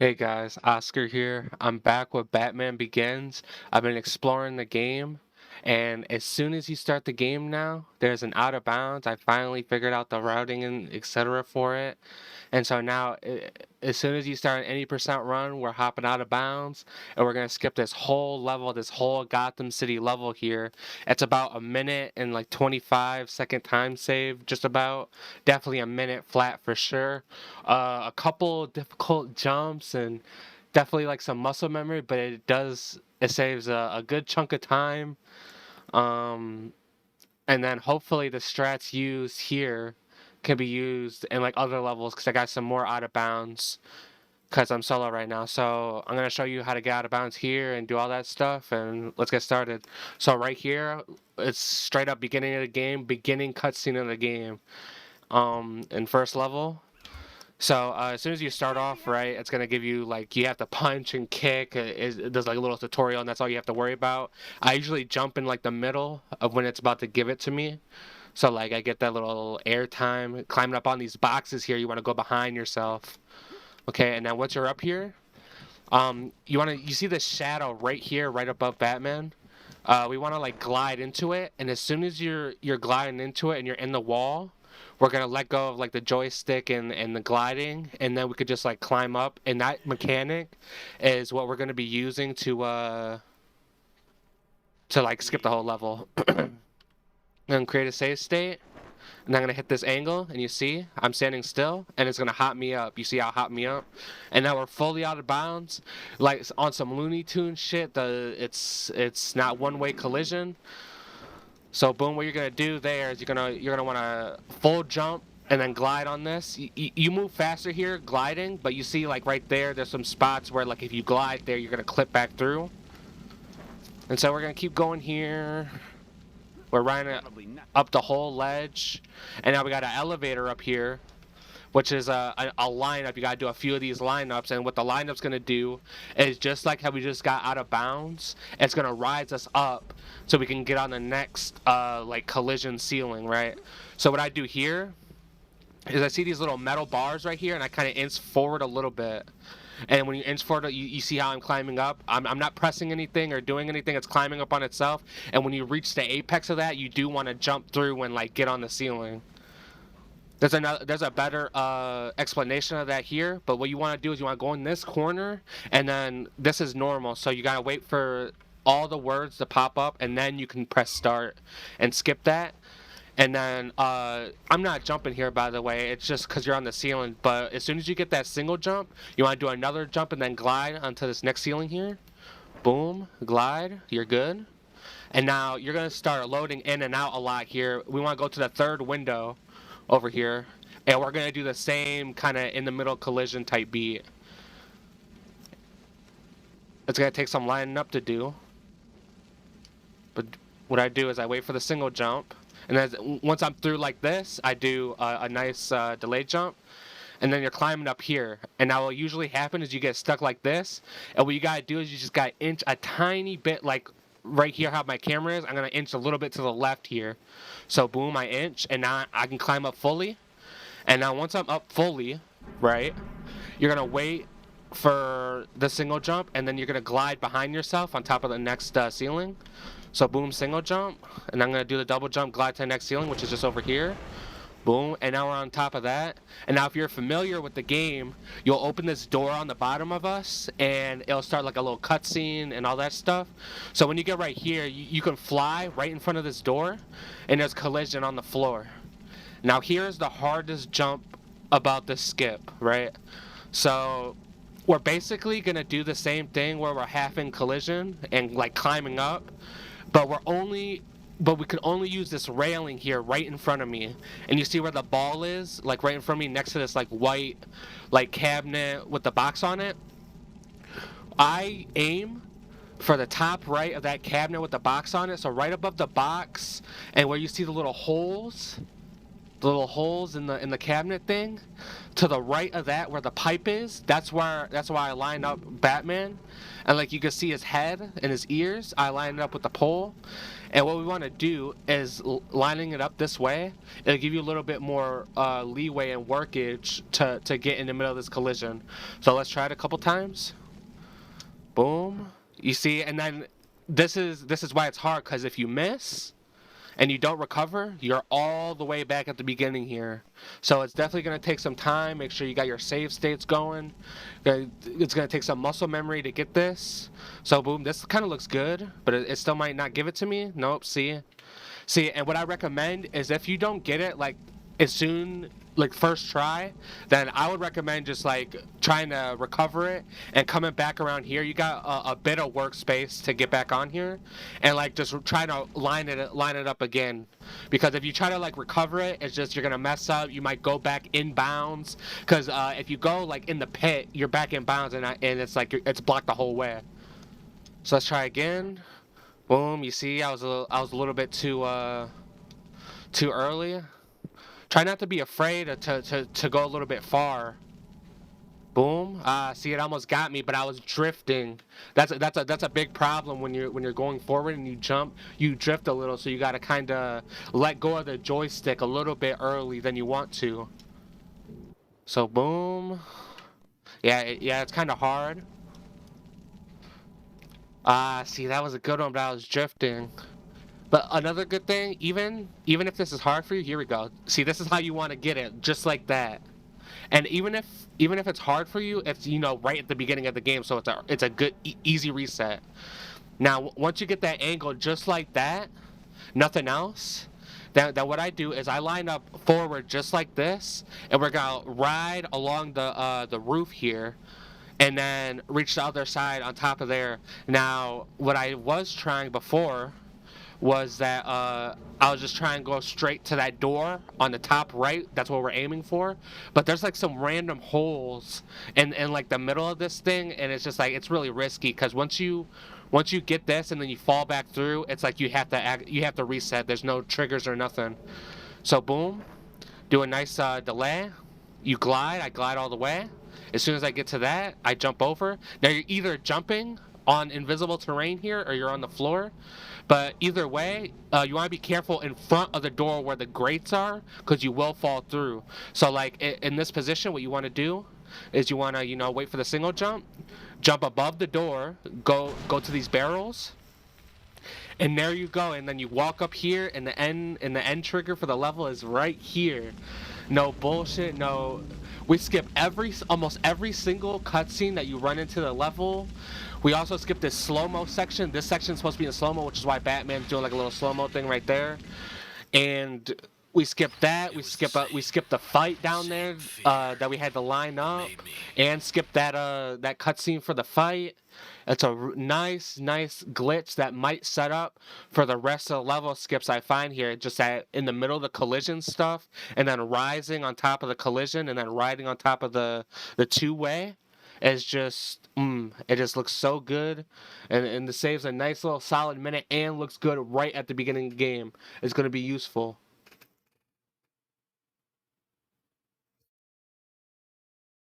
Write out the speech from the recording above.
Hey guys, Oscar here. I'm back with Batman Begins. I've been exploring the game, and as soon as you start the game now, there's an out of bounds. I finally figured out the routing and etc. for it. And so now, as soon as you start an 80% run, we're hopping out of bounds, and we're gonna skip this whole level, this whole Gotham City level here. It's about a minute and like 25-second time save, just about. Definitely a minute flat for sure. A couple difficult jumps and definitely like some muscle memory, but it saves a good chunk of time. Um, and then hopefully the strats used here can be used in like other levels because I got some more out of bounds because I'm solo right now. So I'm gonna show you how to get out of bounds here and do all that stuff, and let's get started. So right here, it's straight up beginning of the game, beginning cutscene of the game. In first level. So as soon as you start off, right, it's gonna give you like you have to punch and kick. There's like a little tutorial, and that's all you have to worry about. I usually jump in like the middle of when it's about to give it to me. So like I get that little air time climbing up on these boxes here. You want to go behind yourself, okay? And then once you're up here, you see the shadow right here, right above Batman. We want to like glide into it, and as soon as you're gliding into it and you're in the wall, we're gonna let go of like the joystick and the gliding, and then we could just like climb up. And that mechanic is what we're gonna be using to like skip the whole level. And create a save state. And I'm gonna hit this angle, and you see I'm standing still, and it's gonna hop me up. You see how it hop me up? And now we're fully out of bounds, like on some Looney Tunes shit. It's not one-way collision. So boom, what you're gonna do there is you're gonna want to full jump and then glide on this. You move faster here gliding, but you see like right there, there's some spots where like if you glide there, you're gonna clip back through. And so we're gonna keep going here. We're riding it up the whole ledge, and now we got an elevator up here, which is a lineup. You got to do a few of these lineups, and what the lineup's going to do is just like how we just got out of bounds, it's going to rise us up so we can get on the next like collision ceiling, right? So what I do here is I see these little metal bars right here, and I kind of inch forward a little bit. And when you inch forward, you see how I'm climbing up. I'm not pressing anything or doing anything. It's climbing up on itself. And when you reach the apex of that, you do want to jump through and like get on the ceiling. There's a better explanation of that here, but what you want to do is you want to go in this corner, and then this is normal, so you gotta wait for all the words to pop up, and then you can press start and skip that. And then I'm not jumping here, by the way. It's just because you're on the ceiling. But as soon as you get that single jump, you want to do another jump and then glide onto this next ceiling here. Boom, glide. You're good. And now you're gonna start loading in and out a lot here. We want to go to the third window over here, and we're gonna do the same kind of in the middle collision type beat. It's gonna take some lining up to do, but what I do is I wait for the single jump, and then once I'm through like this, I do a nice delayed jump, and then you're climbing up here. And now what usually happen is you get stuck like this, and what you gotta do is you just gotta inch a tiny bit, like right here how my camera is. I'm gonna inch a little bit to the left here. So boom, I inch, and now I can climb up fully. And now once I'm up fully, right, you're gonna wait for the single jump, and then you're gonna glide behind yourself on top of the next ceiling. So boom, single jump, and I'm gonna do the double jump, glide to the next ceiling, which is just over here. Boom, and now we're on top of that. And now if you're familiar with the game, you'll open this door on the bottom of us, and it'll start like a little cutscene and all that stuff. So when you get right here, you can fly right in front of this door, and there's collision on the floor. Now here's the hardest jump about this skip, right? So we're basically gonna do the same thing where we're half in collision and like climbing up, but we can only use this railing here right in front of me. And you see where the ball is, like right in front of me next to this like white like cabinet with the box on it. I aim for the top right of that cabinet with the box on it, so right above the box and where you see the little holes. the little holes in the cabinet thing, to the right of that where the pipe is, that's why I lined up Batman, and like you can see his head and his ears, I lined it up with the pole. And what we want to do is lining it up this way. It'll give you a little bit more leeway and workage to get in the middle of this collision. So let's try it a couple times. Boom. You see, and then this is why it's hard, because if you miss and you don't recover, you're all the way back at the beginning here. So it's definitely going to take some time. Make sure you got your save states going. It's going to take some muscle memory to get this. So boom, this kind of looks good, but it still might not give it to me. Nope, see? See, and what I recommend is if you don't get it, like, as soon, like, first try, then I would recommend just, like, trying to recover it and coming back around here. You got a bit of workspace to get back on here, and, like, just trying to line it up again. Because if you try to, like, recover it, it's just you're going to mess up. You might go back in bounds. Because if you go, like, in the pit, you're back in bounds, and it's, like, it's blocked the whole way. So let's try again. Boom, you see, I was a little bit too early. Try not to be afraid to go a little bit far. Boom. See, it almost got me, but I was drifting. That's a big problem when you're going forward and you jump. You drift a little, so you gotta kind of let go of the joystick a little bit early than you want to. So boom. Yeah, it's kind of hard. See, that was a good one, but I was drifting. But another good thing, even if this is hard for you, here we go. See, this is how you want to get it, just like that. And even if it's hard for you, it's right at the beginning of the game, so it's a good easy reset. Now, once you get that angle just like that, nothing else. Then what I do is I line up forward just like this, and we're gonna ride along the roof here, and then reach the other side on top of there. Now, what I was trying before was that I was just trying to go straight to that door on the top right. That's what we're aiming for. But there's like some random holes in like the middle of this thing, and it's just like it's really risky because once you get this and then you fall back through, it's like you have to reset. There's no triggers or nothing. So boom, do a nice delay. You glide. I glide all the way. As soon as I get to that, I jump over. Now you're either jumping on invisible terrain here or you're on the floor. But either way, you want to be careful in front of the door where the grates are, because you will fall through. So like in this position, what you want to do is you want to wait for the single jump above the door, go to these barrels, and there you go. And then you walk up here, and the end trigger for the level is right here. No bullshit. No, we skip almost every single cutscene that you run into the level. We also skip this slow-mo section. This section is supposed to be in slow-mo, which is why Batman's doing like a little slow-mo thing right there. And we skip that. We skip the fight down there that we had to line up, and skip that cutscene for the fight. It's a nice glitch that might set up for the rest of the level skips I find here. Just that in the middle of the collision stuff, and then rising on top of the collision, and then riding on top of the two-way. It's just, it just looks so good, and the save's a nice little solid minute and looks good right at the beginning of the game. It's going to be useful.